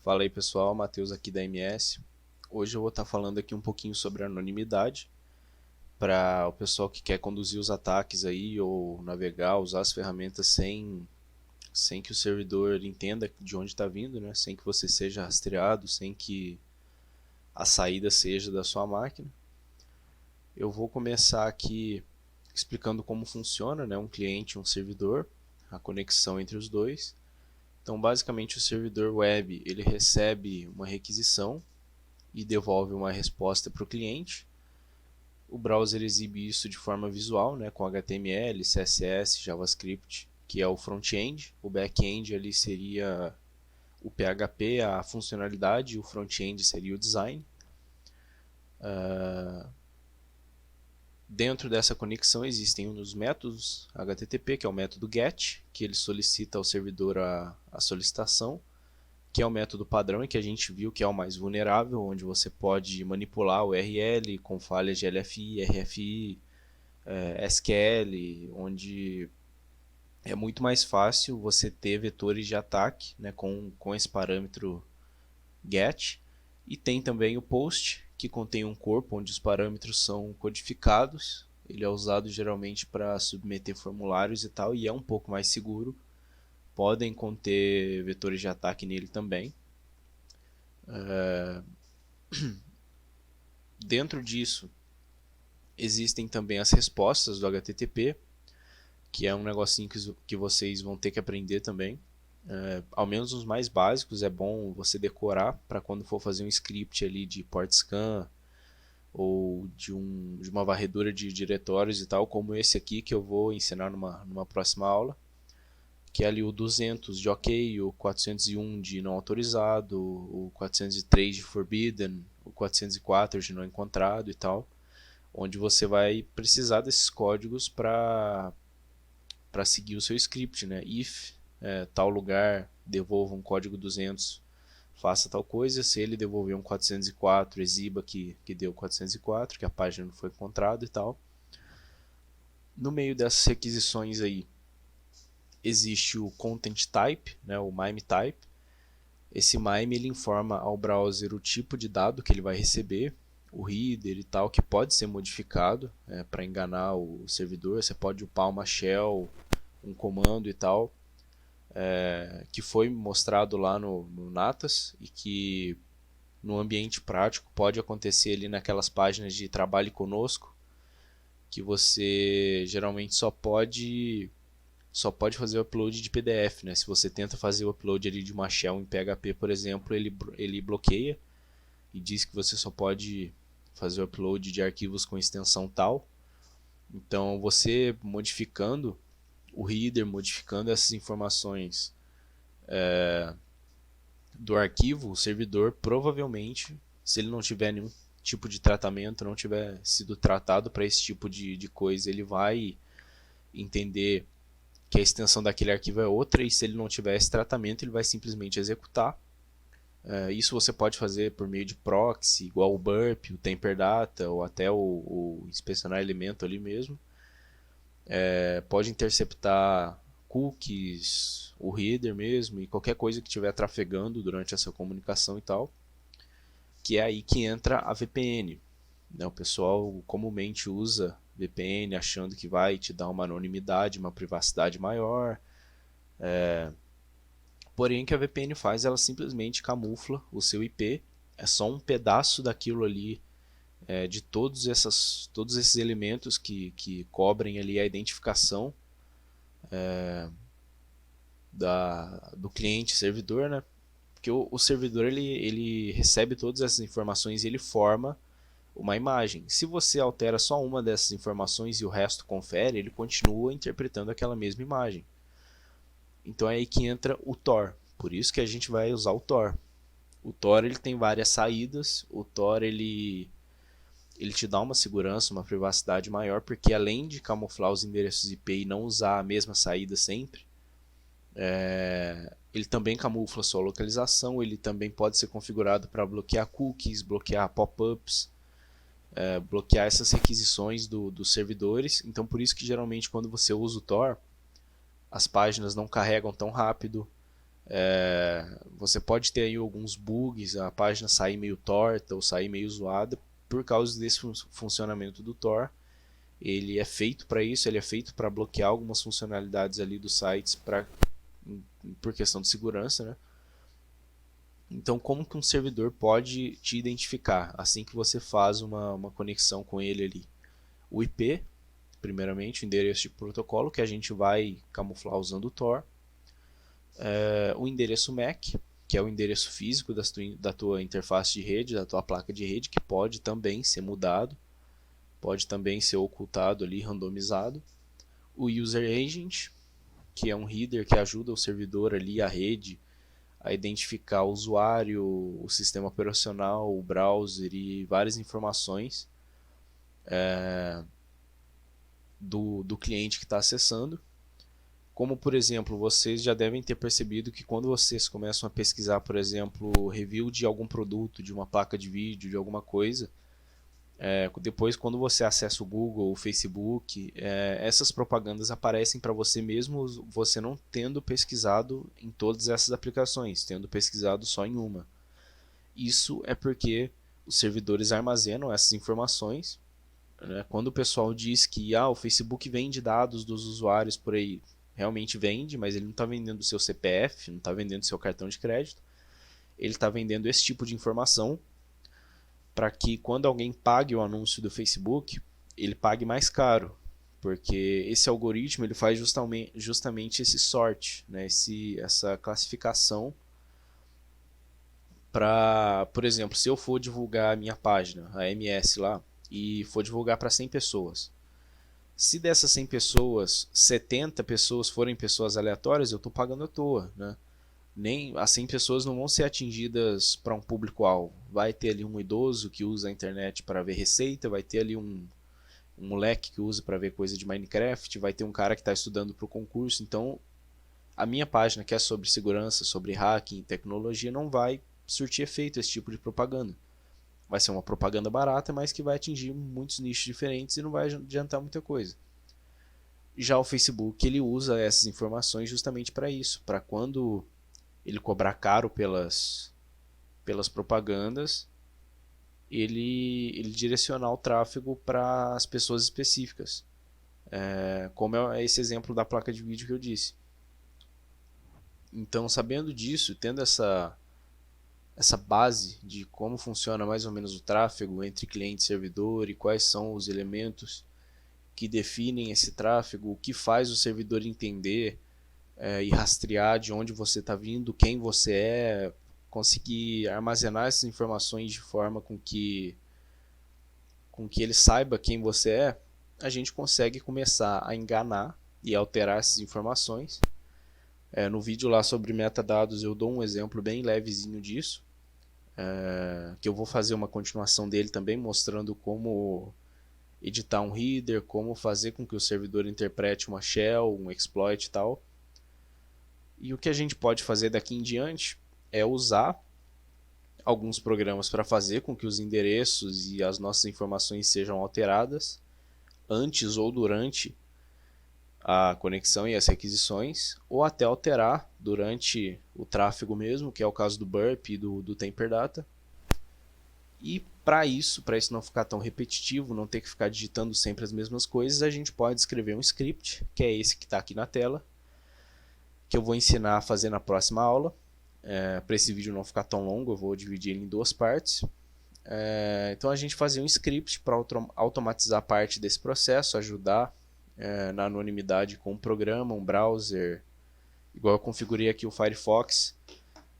Fala aí pessoal, Matheus aqui da MS. Hoje eu vou estar falando aqui um pouquinho sobre anonimidade para o pessoal que quer conduzir os ataques aí ou navegar, usar as ferramentas sem que o servidor entenda de onde está vindo, né? Sem que você seja rastreado, sem que a saída seja da sua máquina. Eu vou começar aqui explicando como funciona, né? Um cliente e um servidor, a conexão entre os dois. Então, basicamente, o servidor web ele recebe uma requisição e devolve uma resposta para o cliente. O browser exibe isso de forma visual, né, com HTML, CSS, JavaScript, que é o front-end. O back-end ali seria o PHP, a funcionalidade, e o front-end seria o design. Dentro dessa conexão existem os métodos HTTP, que é o método GET, que ele solicita ao servidor a solicitação, que é o método padrão e que a gente viu que é o mais vulnerável, onde você pode manipular o URL com falhas de LFI, RFI, SQL, onde é muito mais fácil você ter vetores de ataque, né, com esse parâmetro GET. E tem também o POST, que contém um corpo onde os parâmetros são codificados. Ele é usado geralmente para submeter formulários e tal, e é um pouco mais seguro. Podem conter vetores de ataque nele também. Dentro disso, existem também as respostas do HTTP, que é um negocinho que vocês vão ter que aprender também. Ao menos os mais básicos é bom você decorar para quando for fazer um script ali de port scan ou de uma varredura de diretórios e tal, como esse aqui que eu vou ensinar numa próxima aula, que é ali o 200 de ok, o 401 de não autorizado, o 403 de forbidden, o 404 de não encontrado e tal, onde você vai precisar desses códigos para seguir o seu script, né? If tal lugar devolva um código 200, faça tal coisa. Se ele devolver um 404, exiba que deu 404, que a página não foi encontrada e tal. No meio dessas requisições aí, existe o content type, né, o MIME type. Esse MIME ele informa ao browser o tipo de dado que ele vai receber, o header e tal, que pode ser modificado para enganar o servidor. Você pode upar uma shell, um comando e tal, que foi mostrado lá no Natas e que no ambiente prático pode acontecer ali naquelas páginas de trabalhe conosco, que você geralmente só pode fazer o upload de PDF, né? Se você tenta fazer o upload ali de uma shell em PHP, por exemplo, ele bloqueia e diz que você só pode fazer o upload de arquivos com extensão tal. Então, você modificando o header, modificando essas informações do arquivo, o servidor provavelmente, se ele não tiver nenhum tipo de tratamento, não tiver sido tratado para esse tipo de coisa, ele vai entender que a extensão daquele arquivo é outra, e se ele não tiver esse tratamento, ele vai simplesmente executar. Isso você pode fazer por meio de proxy, igual o burp, o temper data, ou até o inspecionar elemento ali mesmo. Pode interceptar cookies, o header mesmo, e qualquer coisa que estiver trafegando durante essa comunicação e tal, que é aí que entra a VPN. Né? O pessoal comumente usa VPN achando que vai te dar uma anonimidade, uma privacidade maior. Porém, o que a VPN faz, ela simplesmente camufla o seu IP. É só um pedaço daquilo ali, de todos esses elementos que cobrem ali a identificação do cliente servidor, né? Porque o servidor ele recebe todas essas informações e ele forma uma imagem. Se você altera só uma dessas informações e o resto confere, ele continua interpretando aquela mesma imagem. Então é aí que entra o Tor. Por isso que a gente vai usar o Tor. O Tor ele tem várias saídas. O Tor ele te dá uma segurança, uma privacidade maior, porque além de camuflar os endereços IP e não usar a mesma saída sempre, ele também camufla a sua localização. Ele também pode ser configurado para bloquear cookies, bloquear pop-ups, bloquear essas requisições dos servidores. Então por isso que geralmente quando você usa o Tor, as páginas não carregam tão rápido, Você pode ter aí alguns bugs, a página sair meio torta ou sair meio zoada por causa desse funcionamento do Tor. Ele é feito para isso, ele é feito para bloquear algumas funcionalidades ali dos sites por questão de segurança, né? Então, como que um servidor pode te identificar assim que você faz uma conexão com ele ali? O IP, primeiramente, o endereço de protocolo, que a gente vai camuflar usando o Tor. O endereço MAC, que é o endereço físico da tua interface de rede, da tua placa de rede, que pode também ser mudado, pode também ser ocultado ali, randomizado. O User Agent, que é um header que ajuda o servidor ali, a rede, a identificar o usuário, o sistema operacional, o browser e várias informações do cliente que está acessando. Como, por exemplo, vocês já devem ter percebido que quando vocês começam a pesquisar, por exemplo, review de algum produto, de uma placa de vídeo, de alguma coisa, depois quando você acessa o Google, o Facebook, essas propagandas aparecem para você mesmo, você não tendo pesquisado em todas essas aplicações, tendo pesquisado só em uma. Isso é porque os servidores armazenam essas informações, né? Quando o pessoal diz que o Facebook vende dados dos usuários por aí, realmente vende, mas ele não está vendendo o seu CPF, não está vendendo o seu cartão de crédito. Ele está vendendo esse tipo de informação para que quando alguém pague o anúncio do Facebook, ele pague mais caro, porque esse algoritmo ele faz justamente esse sort, né? Essa classificação para, por exemplo, se eu for divulgar a minha página, a MS lá, e for divulgar para 100 pessoas, se dessas 100 pessoas, 70 pessoas forem pessoas aleatórias, eu estou pagando à toa, né? Nem as 100 pessoas não vão ser atingidas para um público-alvo. Vai ter ali um idoso que usa a internet para ver receita, vai ter ali um moleque que usa para ver coisa de Minecraft, vai ter um cara que está estudando para o concurso. Então, a minha página, que é sobre segurança, sobre hacking, tecnologia, não vai surtir efeito esse tipo de propaganda. Vai ser uma propaganda barata, mas que vai atingir muitos nichos diferentes e não vai adiantar muita coisa. Já o Facebook, ele usa essas informações justamente para isso, para quando ele cobrar caro pelas propagandas, ele direcionar o tráfego para as pessoas específicas. Como é esse exemplo da placa de vídeo que eu disse. Então, sabendo disso, tendo essa base de como funciona mais ou menos o tráfego entre cliente e servidor e quais são os elementos que definem esse tráfego, o que faz o servidor entender e rastrear de onde você está vindo, quem você é, conseguir armazenar essas informações de forma com que ele saiba quem você é, a gente consegue começar a enganar e alterar essas informações. No vídeo lá sobre metadados eu dou um exemplo bem levezinho disso, que eu vou fazer uma continuação dele também, mostrando como editar um header, como fazer com que o servidor interprete uma shell, um exploit e tal. E o que a gente pode fazer daqui em diante é usar alguns programas para fazer com que os endereços e as nossas informações sejam alteradas antes ou durante a conexão e as requisições, ou até alterar durante o tráfego mesmo, que é o caso do Burp e do Temper Data. E para isso não ficar tão repetitivo, não ter que ficar digitando sempre as mesmas coisas, a gente pode escrever um script, que é esse que está aqui na tela, que eu vou ensinar a fazer na próxima aula. Para esse vídeo não ficar tão longo, eu vou dividir ele em duas partes. Então a gente fazia um script para automatizar parte desse processo, ajudar na anonimidade com um programa, um browser, igual eu configurei aqui o Firefox,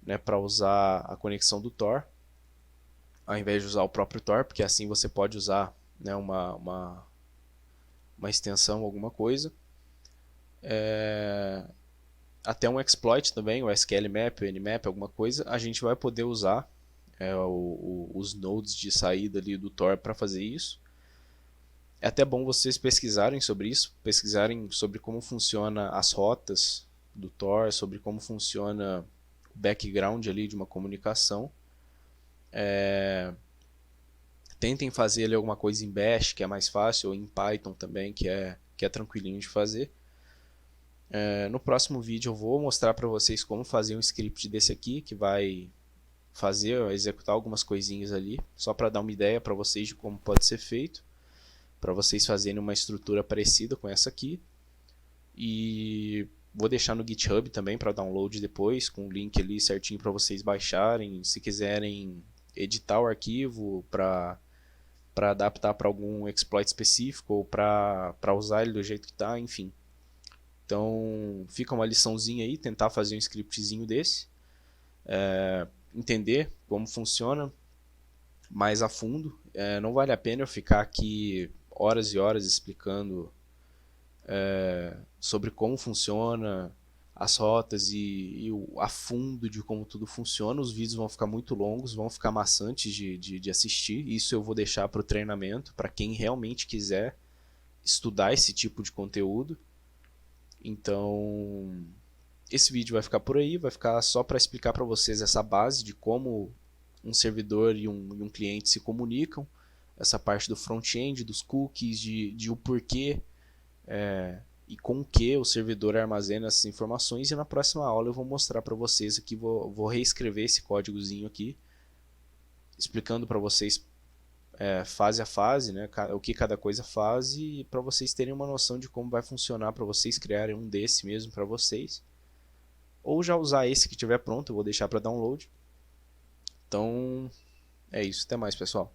né, para usar a conexão do Tor, ao invés de usar o próprio Tor, porque assim você pode usar, né, uma extensão, alguma coisa. Até um exploit também, o SQLMap, o Nmap, alguma coisa, a gente vai poder usar os nodes de saída ali do Tor para fazer isso. É até bom vocês pesquisarem sobre isso, pesquisarem sobre como funciona as rotas do Tor, sobre como funciona o background ali de uma comunicação. Tentem fazer ali alguma coisa em Bash, que é mais fácil, ou em Python também, que é tranquilinho de fazer. No próximo vídeo eu vou mostrar para vocês como fazer um script desse aqui, que vai executar algumas coisinhas ali, só para dar uma ideia para vocês de como pode ser feito, para vocês fazerem uma estrutura parecida com essa aqui. E vou deixar no GitHub também para download depois, com o link ali certinho para vocês baixarem, se quiserem editar o arquivo para adaptar para algum exploit específico ou para usar ele do jeito que está, enfim. Então fica uma liçãozinha aí, tentar fazer um scriptzinho desse, entender como funciona mais a fundo. Não vale a pena eu ficar aqui horas e horas explicando sobre como funciona as rotas e a fundo de como tudo funciona. Os vídeos vão ficar muito longos, vão ficar maçantes de assistir. Isso eu vou deixar para o treinamento, para quem realmente quiser estudar esse tipo de conteúdo. Então, esse vídeo vai ficar por aí, vai ficar só para explicar para vocês essa base de como um servidor e um cliente se comunicam, essa parte do front-end, dos cookies, de o porquê e com o que o servidor armazena essas informações. E na próxima aula eu vou mostrar para vocês aqui, vou reescrever esse códigozinho aqui, explicando para vocês fase a fase, né, o que cada coisa faz, e para vocês terem uma noção de como vai funcionar para vocês criarem um desse mesmo para vocês. Ou já usar esse que tiver pronto, eu vou deixar para download. Então é isso, até mais pessoal.